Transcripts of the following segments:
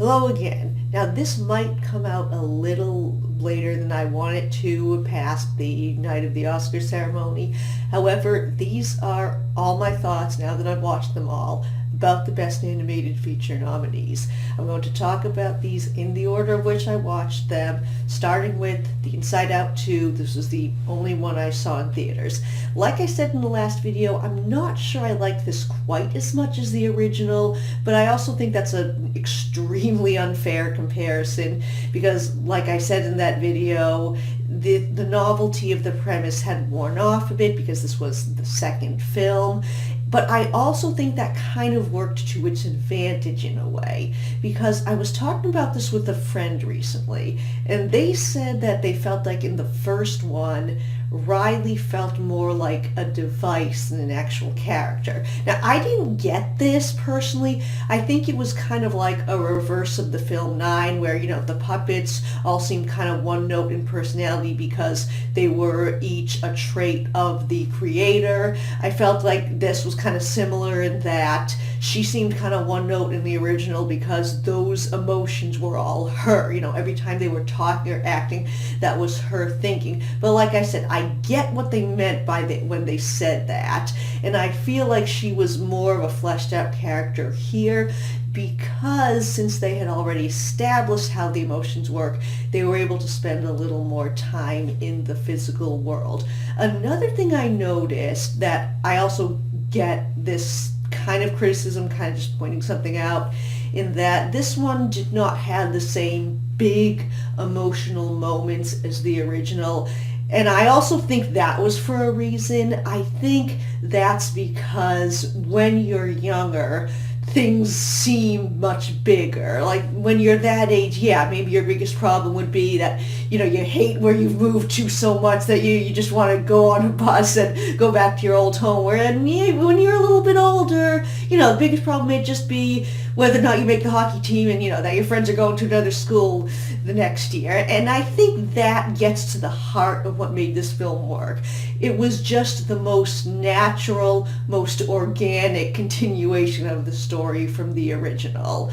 Hello again. Now this might come out a little later than I want it to, past the night of the Oscar ceremony. However, these are all my thoughts now that I've watched them all about the Best Animated Feature nominees. I'm going to talk about these in the order of which I watched them, starting with the Inside Out 2. This was the only one I saw in theaters. Like I said in the last video, I'm not sure I like this quite as much as the original, but I also think that's an extremely unfair comparison because, like I said in that video, the novelty of the premise had worn off a bit because this was the second film. But I also think that kind of worked to its advantage in a way, because I was talking about this with a friend recently, and they said that they felt like in the first one, Riley felt more like a device than an actual character. Now, I didn't get this personally. I think it was kind of like a reverse of the film 9, where, the puppets all seemed kind of one note in personality because they were each a trait of the creator. I felt like this was kind of similar in that she seemed kind of one note in the original because those emotions were all her. Every time they were talking or acting, that was her thinking. But like I said, I get what they meant by when they said that, and I feel like she was more of a fleshed out character here because since they had already established how the emotions work, they were able to spend a little more time in the physical world. Another thing I noticed that I also get this kind of criticism, kind of just pointing something out, in that this one did not have the same big emotional moments as the original. And I also think that was for a reason. I think that's because when you're younger, things seem much bigger. Like when you're that age, yeah, maybe your biggest problem would be that, you hate where you've moved to so much that you just want to go on a bus and go back to your old home. Where when you're a little bit older, the biggest problem may just be whether or not you make the hockey team and, that your friends are going to another school the next year. And I think that gets to the heart of what made this film work. It was just the most natural, most organic continuation of the story from the original.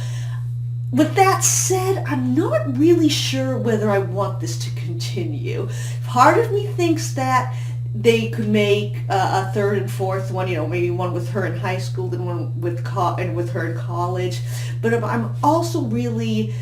With that said, I'm not really sure whether I want this to continue. Part of me thinks that they could make a third and fourth one, maybe one with her in high school, then one with her in college. But I'm also really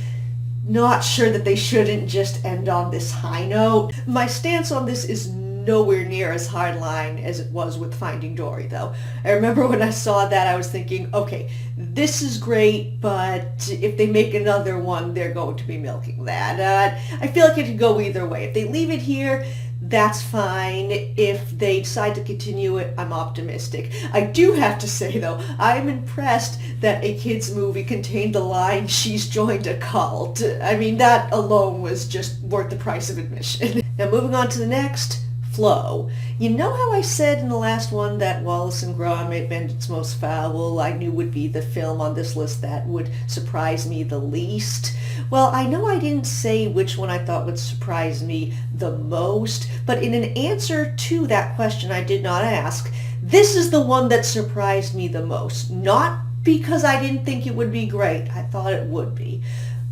not sure that they shouldn't just end on this high note. My stance on this is nowhere near as hardline as it was with Finding Dory, though. I remember when I saw that, I was thinking, okay, this is great, but if they make another one, they're going to be milking that. I feel like it could go either way. If they leave it here, that's fine. If they decide to continue it, I'm optimistic. I do have to say, though, I'm impressed that a kid's movie contained the line, "She's joined a cult." I mean, that alone was just worth the price of admission. Now, moving on to the next, Flow. You know how I said in the last one that Wallace and Gromit, Bandits Most Foul, I knew would be the film on this list that would surprise me the least? Well, I know I didn't say which one I thought would surprise me the most, but in an answer to that question I did not ask, this is the one that surprised me the most. Not because I didn't think it would be great, I thought it would be,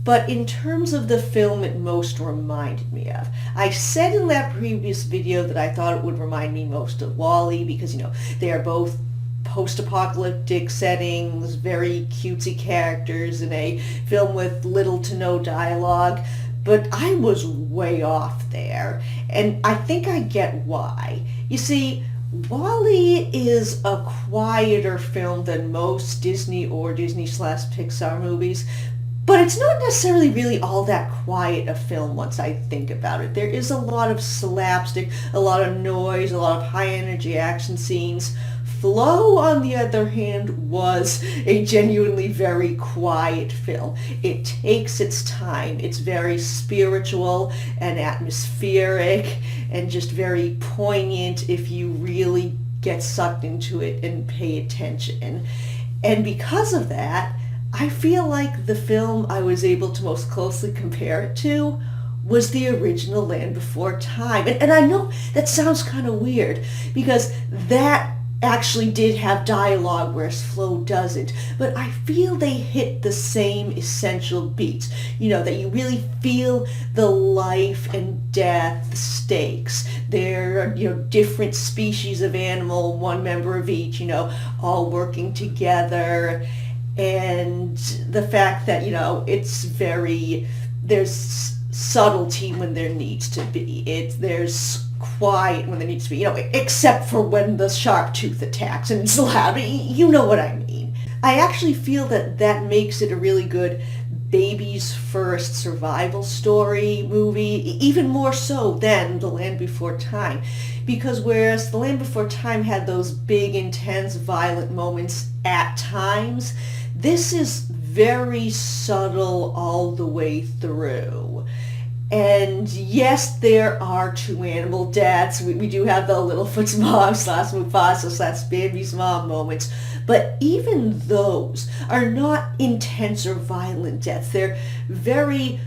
but in terms of the film it most reminded me of. I said in that previous video that I thought it would remind me most of WALL-E because, they are both post-apocalyptic settings, very cutesy characters in a film with little to no dialogue. But I was way off there, and I think I get why. You see, WALL-E is a quieter film than most Disney or Disney/Pixar movies, but it's not necessarily really all that quiet a film once I think about it. There is a lot of slapstick, a lot of noise, a lot of high-energy action scenes. Flow, on the other hand, was a genuinely very quiet film. It takes its time. It's very spiritual and atmospheric and just very poignant if you really get sucked into it and pay attention. And because of that, I feel like the film I was able to most closely compare it to was the original Land Before Time. And I know that sounds kind of weird because that actually did have dialogue, whereas Flow doesn't. But I feel they hit the same essential beats. That you really feel the life and death stakes. They're, different species of animal, one member of each, all working together. And the fact that, it's there's subtlety when there needs to be. There's quiet when there needs to be, except for when the sharp tooth attacks and it's loud. You know what I mean. I actually feel that makes it a really good baby's first survival story movie, even more so than The Land Before Time. Because whereas The Land Before Time had those big, intense, violent moments at times, this is very subtle all the way through. And yes, there are two animal deaths. We do have the Littlefoot's mom / Mufasa / Bambi's mom moments. But even those are not intense or violent deaths. They're very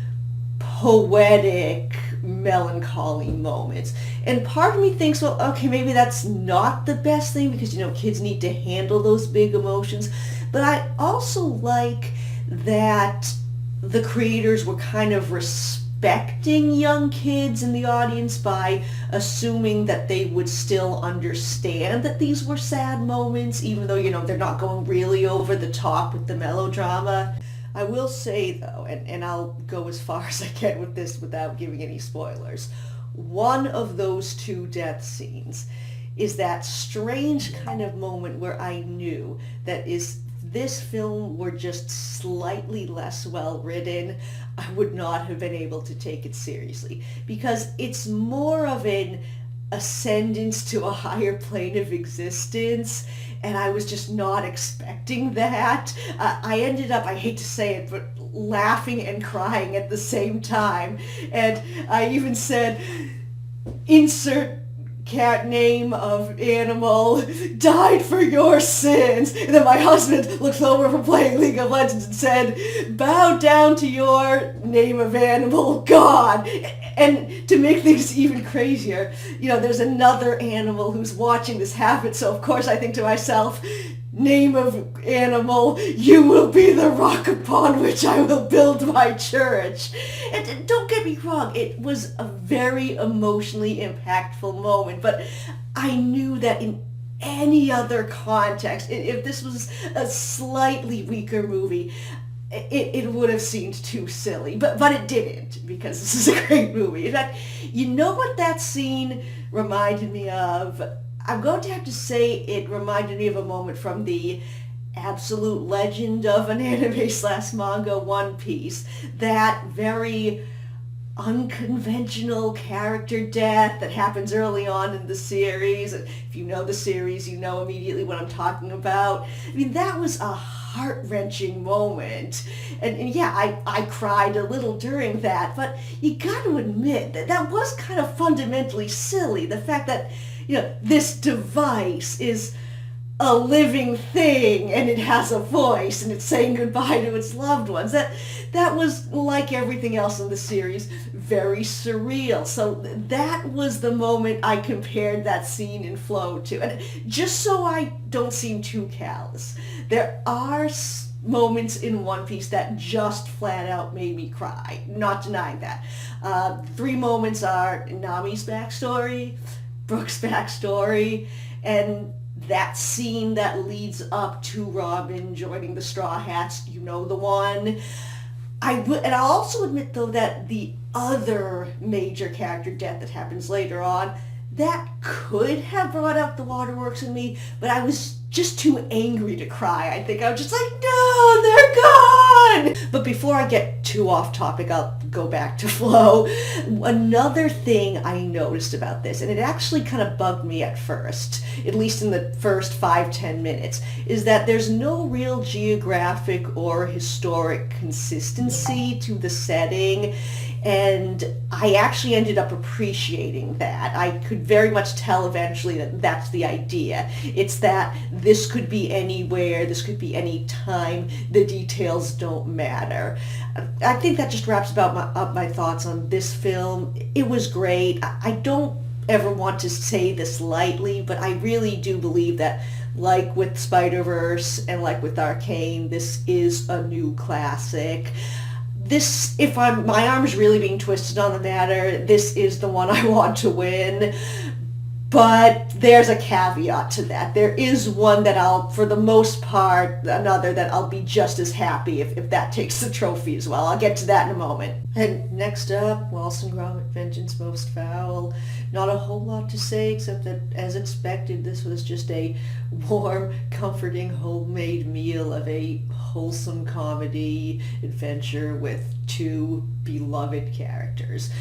poetic, melancholy moments. And part of me thinks, well, okay, maybe that's not the best thing because, kids need to handle those big emotions. But I also like that the creators were kind of respecting young kids in the audience by assuming that they would still understand that these were sad moments, even though, they're not going really over the top with the melodrama. I will say, though, and I'll go as far as I can with this without giving any spoilers, one of those two death scenes is that strange kind of moment where I knew that this film were just slightly less well written, I would not have been able to take it seriously, because it's more of an ascendance to a higher plane of existence, and I was just not expecting that. I ended up, I hate to say it, but laughing and crying at the same time, and I even said, insert cat name of animal, died for your sins. And then my husband looked over from playing League of Legends and said, bow down to your name of animal, God. And to make things even crazier, there's another animal who's watching this happen. So of course I think to myself, name of animal, you will be the rock upon which I will build my church. And don't get me wrong, it was a very emotionally impactful moment, but I knew that in any other context, if this was a slightly weaker movie, it would have seemed too silly, but it didn't, because this is a great movie. In fact, you know what that scene reminded me of? I'm going to have to say it reminded me of a moment from the absolute legend of an anime/manga, One Piece. That very unconventional character death that happens early on in the series. If you know the series, you know immediately what I'm talking about. I mean, that was a heart-wrenching moment. And yeah, I cried a little during that, but you got to admit that was kind of fundamentally silly. The fact that this device is a living thing and it has a voice and it's saying goodbye to its loved ones. That was, like everything else in the series, very surreal. So that was the moment I compared that scene in Flow to. And just so I don't seem too callous, there are moments in One Piece that just flat out made me cry. Not denying that. 3 moments are Nami's backstory, Brooke's backstory, and that scene that leads up to Robin joining the Straw Hats, the one. And I'll also admit, though, that the other major character death that happens later on, that could have brought up the waterworks in me, but I was just too angry to cry. I think I was just like, no, they're gone! But before I get too off topic, I'll go back to Flow. Another thing I noticed about this, and it actually kind of bugged me at first, at least in the first 5-10 minutes, is that there's no real geographic or historic consistency to the setting. And I actually ended up appreciating that. I could very much tell eventually that that's the idea. It's that this could be anywhere, this could be any time, the details don't matter. I think that just wraps up my thoughts on this film. It was great. I don't ever want to say this lightly, but I really do believe that, like with Spider-Verse and like with Arcane, this is a new classic. This, if my arm's really being twisted on the matter, this is the one I want to win. But there's a caveat to that. There is one that I'll, for the most part, another that I'll be just as happy if that takes the trophy as well. I'll get to that in a moment. And next up, Wallace and Gromit, Vengeance Most Foul. Not a whole lot to say except that, as expected, this was just a warm, comforting, homemade meal of a wholesome comedy adventure with two beloved characters.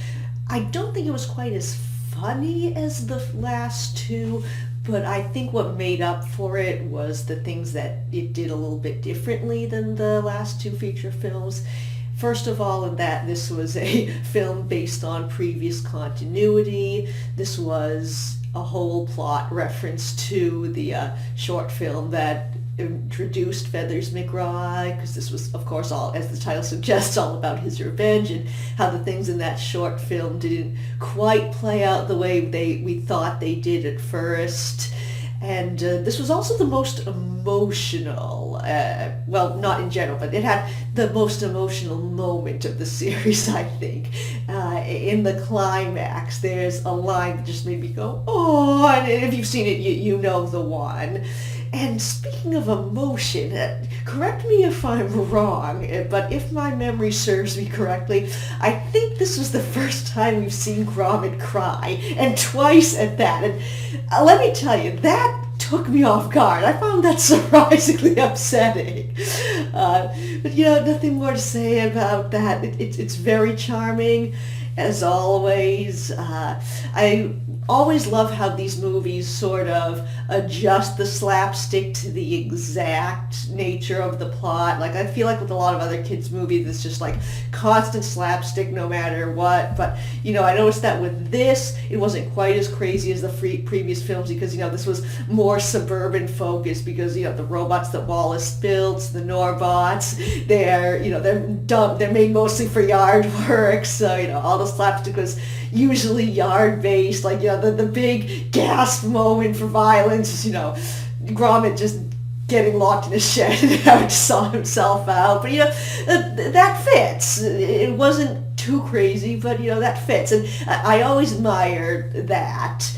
I don't think it was quite as funny as the last two, but I think what made up for it was the things that it did a little bit differently than the last two feature films. First of all, in that this was a film based on previous continuity. This was a whole plot reference to the short film that introduced Feathers McRae, because this was, of course, all, as the title suggests, all about his revenge and how the things in that short film didn't quite play out the way we thought they did at first. And this was also the most emotional, well, not in general, but it had the most emotional moment of the series, I think. In the climax, there's a line that just made me go, oh, and if you've seen it, you know the one. And speaking of emotion, correct me if I'm wrong, but if my memory serves me correctly, I think this was the first time we've seen Gromit cry, and twice at that. And let me tell you, that took me off guard. I found that surprisingly upsetting. But nothing more to say about that. It's very charming, as always. I always love how these movies sort of adjust the slapstick to the exact nature of the plot. Like, I feel like with a lot of other kids' movies, it's just like constant slapstick no matter what. But, I noticed that with this, it wasn't quite as crazy as the previous films because, this was more suburban focused because, the robots that Wallace builds, the Norbots, they're dumb. They're made mostly for yard work. So, all the slapstick was usually yard-based, like, the big gasp moment for violence is, Gromit just getting locked in a shed and having to saw himself out. But, that fits. It wasn't too crazy, but, that fits. And I always admired that.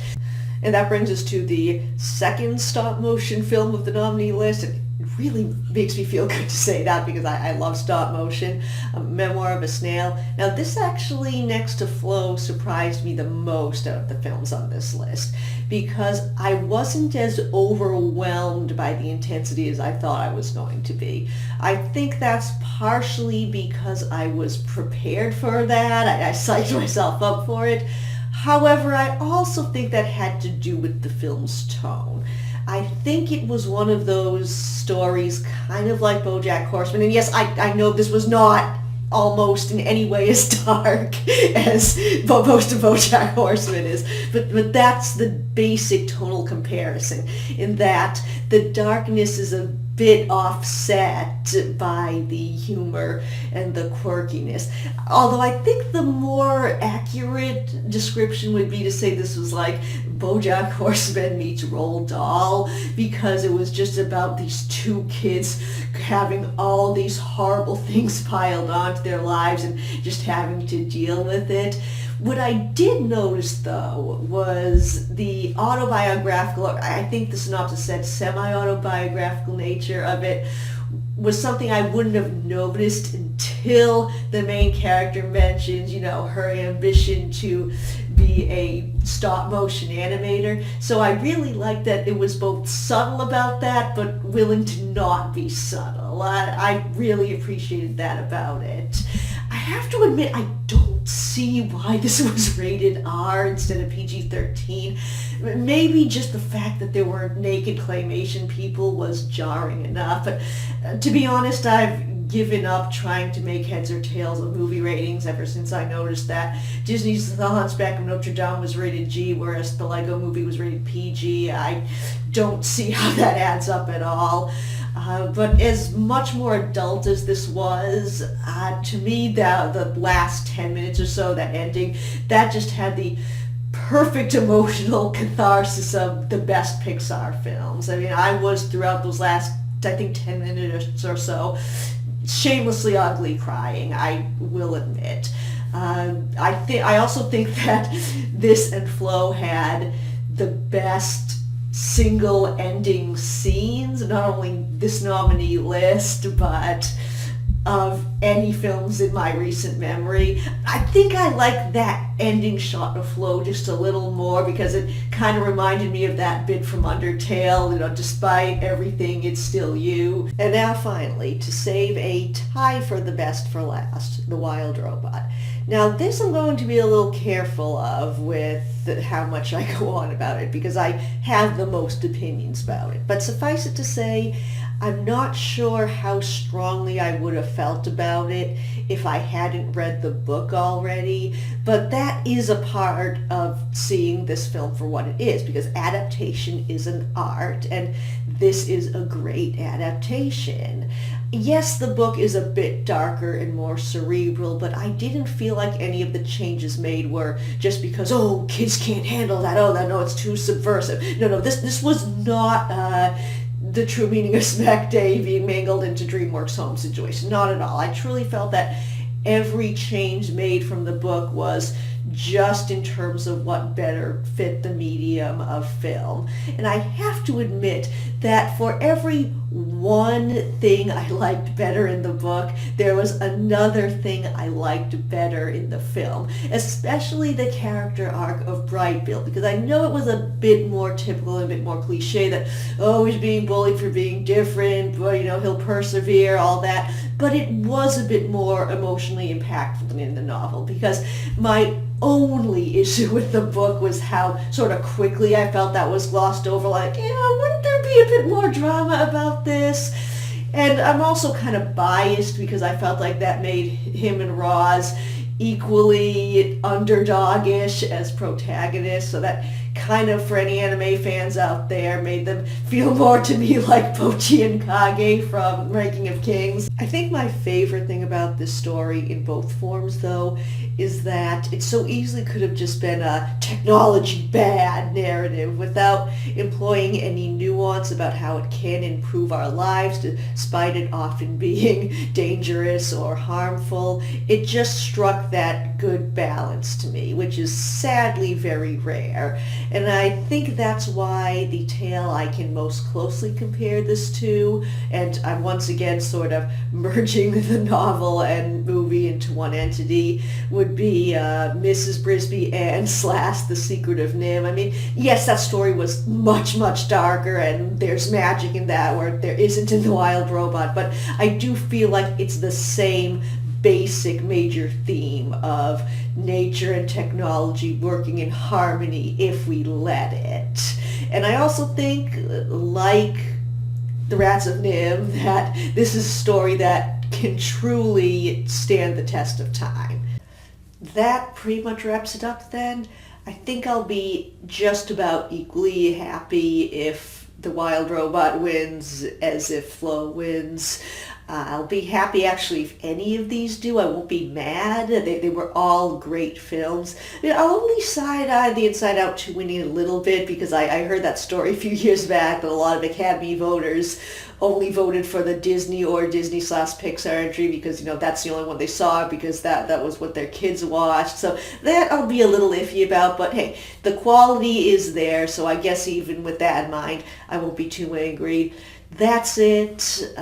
And that brings us to the second stop-motion film of the nominee list. It really makes me feel good to say that because I love stop motion. Memoir of a Snail. Now this actually, next to Flow, surprised me the most out of the films on this list because I wasn't as overwhelmed by the intensity as I thought I was going to be. I think that's partially because I was prepared for that. I psyched myself up for it. However, I also think that had to do with the film's tone. I think it was one of those stories kind of like BoJack Horseman. And yes, I know this was not almost in any way as dark as most of BoJack Horseman is. But that's the basic tonal comparison, in that the darkness is a bit offset by the humor and the quirkiness. Although I think the more accurate description would be to say this was like BoJack Horseman meets Roald Dahl, because it was just about these two kids having all these horrible things piled onto their lives and just having to deal with it. What I did notice, though, was the autobiographical, I think the synopsis said semi-autobiographical nature of it was something I wouldn't have noticed until the main character mentions, her ambition to be a stop-motion animator. So I really liked that it was both subtle about that, but willing to not be subtle. I really appreciated that about it. I have to admit, I don't see why this was rated R instead of PG-13. Maybe just the fact that there were naked claymation people was jarring enough. But to be honest, I've given up trying to make heads or tails of movie ratings ever since I noticed that Disney's The Hunchback of Notre Dame was rated G, whereas the Lego Movie was rated PG. I don't see how that adds up at all. But as much more adult as this was, to me, the last 10 minutes or so, that ending, that just had the perfect emotional catharsis of the best Pixar films. I mean, I was throughout those last, I think, 10 minutes or so, shamelessly ugly crying, I will admit. I also think that this and Flow had the best single ending scenes, not only this nominee list, but of any films in my recent memory. I think I like that ending shot of Flow just a little more because it kind of reminded me of that bit from Undertale, despite everything, it's still you. And now finally, to save a tie for the best for last, The Wild Robot. Now this I'm going to be a little careful of with how much I go on about it because I have the most opinions about it. But suffice it to say, I'm not sure how strongly I would have felt about it if I hadn't read the book already, but that is a part of seeing this film for what it is, because adaptation is an art, and this is a great adaptation. Yes, the book is a bit darker and more cerebral, but I didn't feel like any of the changes made were just because, oh, kids can't handle that, oh, no, it's too subversive. No, this was not the true meaning of Smack Day being mangled into DreamWorks home situation. Not at all. I truly felt that every change made from the book was just in terms of what better fit the medium of film. And I have to admit that for every one thing I liked better in the book, there was another thing I liked better in the film, especially the character arc of Brightbill, because I know it was a bit more typical and a bit more cliche that, oh, he's being bullied for being different, but he'll persevere, all that, but it was a bit more emotionally impactful than in the novel, because my only issue with the book was how sort of quickly I felt that was glossed over, like, wouldn't there be a bit more drama about this? And I'm also kind of biased because I felt like that made him and Roz equally underdog-ish as protagonists, so that kind of, for any anime fans out there, made them feel more to me like Pochi and Kage from Ranking of Kings. I think my favorite thing about this story in both forms, though, is that it so easily could have just been a technology bad narrative without employing any nuance about how it can improve our lives despite it often being dangerous or harmful. It just struck that good balance to me, which is sadly very rare. And I think that's why the tale I can most closely compare this to, and I'm once again sort of merging the novel and movie into one entity, would be Mrs. Brisby and / The Secret of NIMH. I mean, yes, that story was much, much darker, and there's magic in that where there isn't in The Wild Robot, but I do feel like it's the same basic major theme of nature and technology working in harmony if we let it. And I also think, like The Rats of NIMH, that this is a story that can truly stand the test of time. That pretty much wraps it up then. I think I'll be just about equally happy if The Wild Robot wins as if Flow wins. I'll be happy actually if any of these do. I won't be mad. They were all great films. I'll only side-eye the Inside Out 2 winning a little bit because I heard that story a few years back that a lot of Academy voters only voted for the Disney or Disney/Pixar entry because, that's the only one they saw because that was what their kids watched. So that I'll be a little iffy about, but hey, the quality is there, so I guess even with that in mind, I won't be too angry. That's it.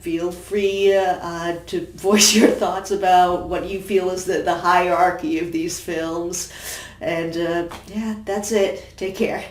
Feel free to voice your thoughts about what you feel is the hierarchy of these films. And yeah, that's it. Take care.